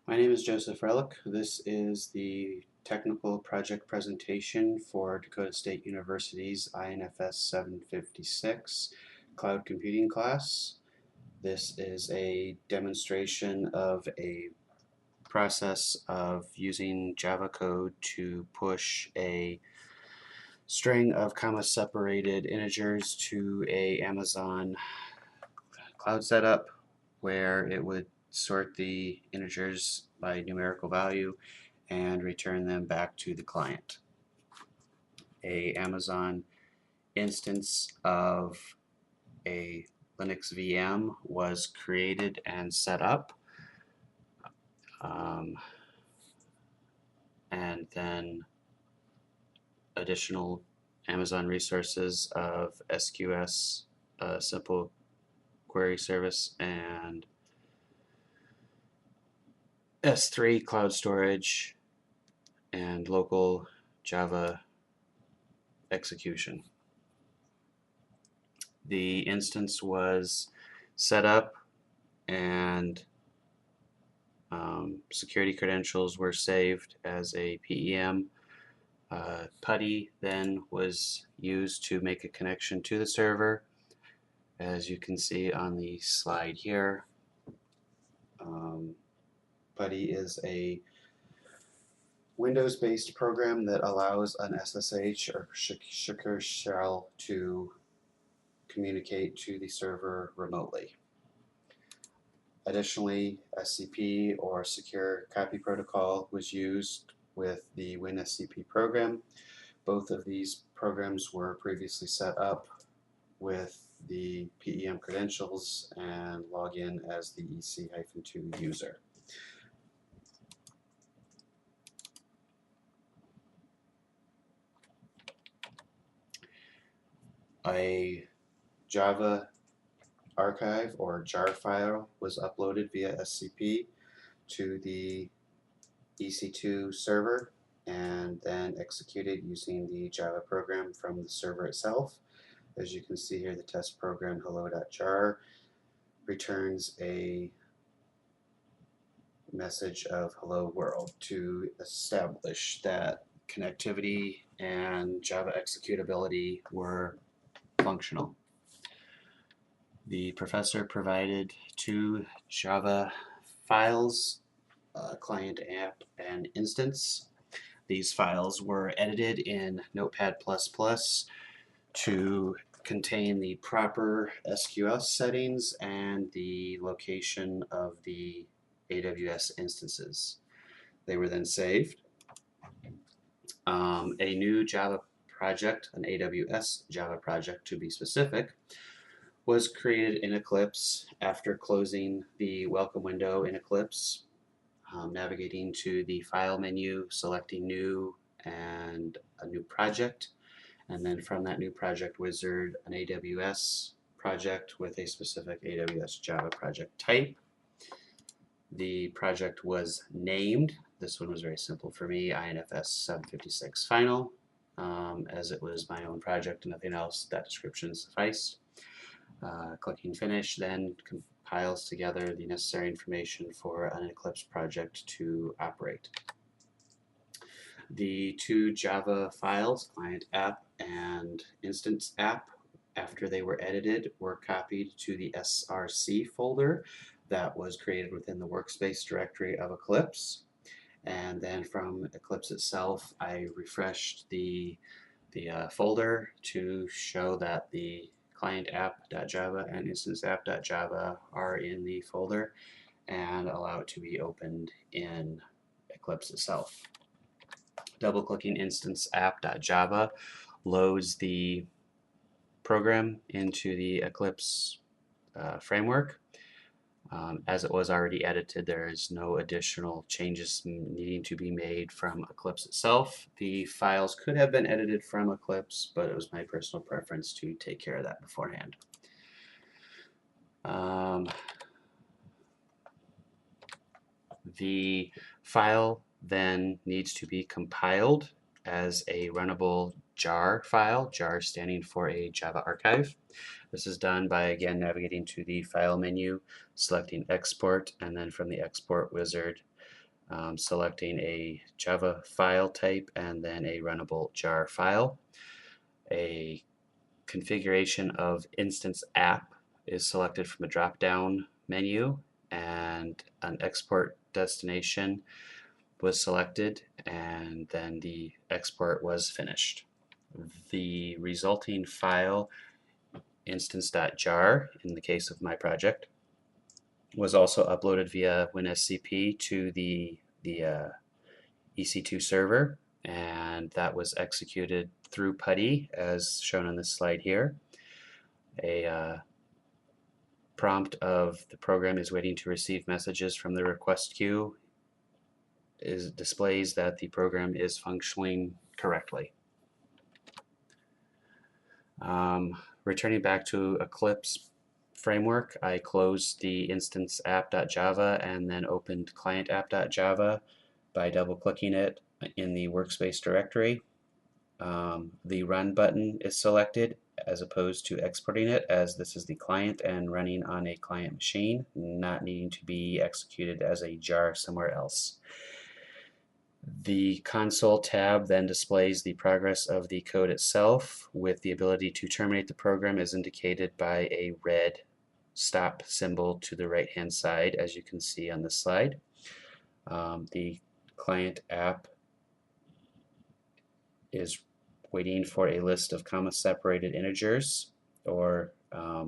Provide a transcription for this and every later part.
My name is Joseph Relhak. This is the technical project presentation for Dakota State University's INFS 756 cloud computing class. This is a demonstration of a process of using Java code to push a string of comma-separated integers to a Amazon cloud setup where it would sort the integers by numerical value and return them back to the client. A Amazon instance of a Linux VM was created and set up, and then additional Amazon resources of SQS, simple query service, and S3 cloud storage and local Java execution. The instance was set up and security credentials were saved as a PEM. PuTTY then was used to make a connection to the server, as you can see on the slide here. PuTTY is a Windows-based program that allows an SSH or secure shell to communicate to the server remotely. Additionally, SCP or Secure Copy Protocol was used with the WinSCP program. Both of these programs were previously set up with the PEM credentials and log in as the EC-2 user. A Java archive or jar file was uploaded via SCP to the EC2 server and then executed using the Java program from the server itself. As you can see here, the test program hello.jar returns a message of hello world to establish that connectivity and Java executability were functional. The professor provided two Java files, client app and instance. These files were edited in Notepad++ to contain the proper SQS settings and the location of the AWS instances. They were then saved. A new Java project, an AWS Java project to be specific, was created in Eclipse after closing the welcome window in Eclipse, navigating to the file menu, selecting new and a new project, and then from that new project wizard, an AWS project with a specific AWS Java project type. The project was named, this one was very simple for me, INFS 756 Final, as it was my own project and nothing else, that description sufficed. Clicking finish then compiles together the necessary information for an Eclipse project to operate. The two Java files, client app and instance app, after they were edited, were copied to the src folder that was created within the workspace directory of Eclipse. And then from Eclipse itself, I refreshed the folder to show that the client app.java and instance app.java are in the folder and allow it to be opened in Eclipse itself. Double-clicking instance app.java loads the program into the Eclipse framework. As it was already edited, there is no additional changes needing to be made from Eclipse itself. The files could have been edited from Eclipse, but it was my personal preference to take care of that beforehand. The file then needs to be compiled as a runnable jar file, jar standing for a Java archive. This is done by, again, navigating to the file menu, selecting export, and then from the export wizard, selecting a Java file type and then a runnable jar file. A configuration of instance app is selected from a drop-down menu, and an export destination was selected, and then the export was finished. The resulting file, instance.jar, in the case of my project, was also uploaded via WinSCP to the EC2 server, and that was executed through PuTTY as shown on this slide here. A prompt of the program is waiting to receive messages from the request queue displays that the program is functioning correctly. Returning back to Eclipse framework, I closed the instance app.java and then opened client app.java by double-clicking it in the workspace directory. The run button is selected as opposed to exporting it, as this is the client and running on a client machine, not needing to be executed as a jar somewhere else. The console tab then displays the progress of the code itself, with the ability to terminate the program as indicated by a red stop symbol to the right hand side, as you can see on this slide. The client app is waiting for a list of comma-separated integers, or a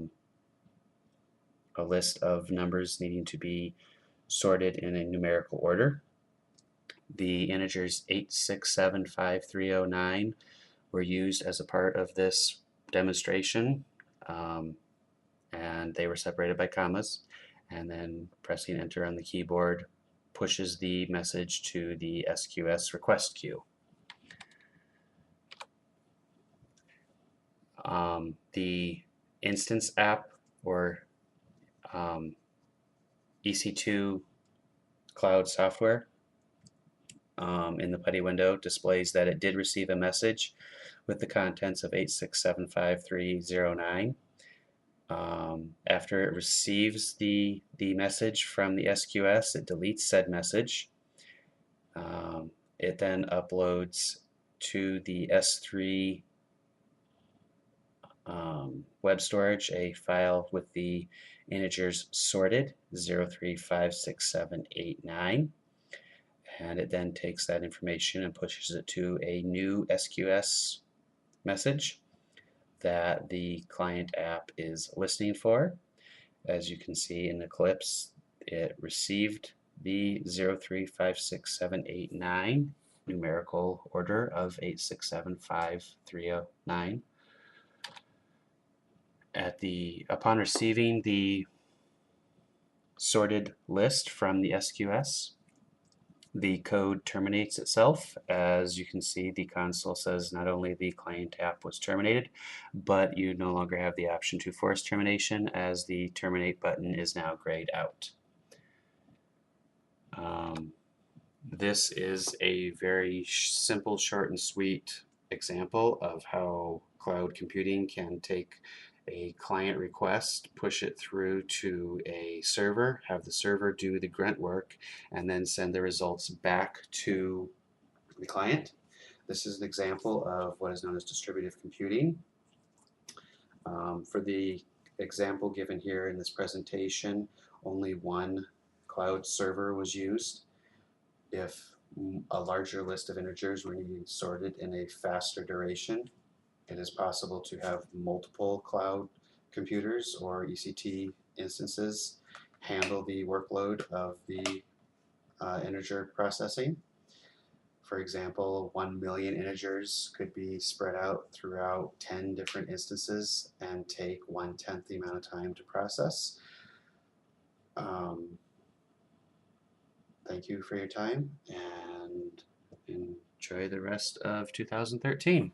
list of numbers needing to be sorted in a numerical order. The integers 8675309 were used as a part of this demonstration, and they were separated by commas, and then pressing enter on the keyboard pushes the message to the SQS request queue. The instance app, or EC2 cloud software, in the PuTTY window displays that it did receive a message with the contents of 8675309. After it receives the message from the SQS, it deletes said message. It then uploads to the S3 web storage a file with the integers sorted 03567889, and it then takes that information and pushes it to a new SQS message that the client app is listening for. As you can see in Eclipse, it received the 03567889 numerical order of 8675309. Upon receiving the sorted list from the SQS, the code terminates itself. As you can see, the console says not only the client app was terminated, but you no longer have the option to force termination, as the terminate button is now grayed out. This is a very simple, short, and sweet example of how cloud computing can take a client request, push it through to a server, have the server do the grunt work, and then send the results back to the client. This is an example of what is known as distributed computing. For the example given here in this presentation, only one cloud server was used. If a larger list of integers were needed sorted in a faster duration, it is possible to have multiple cloud computers or ECT instances handle the workload of the integer processing. For example, 1 million integers could be spread out throughout 10 different instances and take 1/10 the amount of time to process. Thank you for your time, and enjoy the rest of 2013.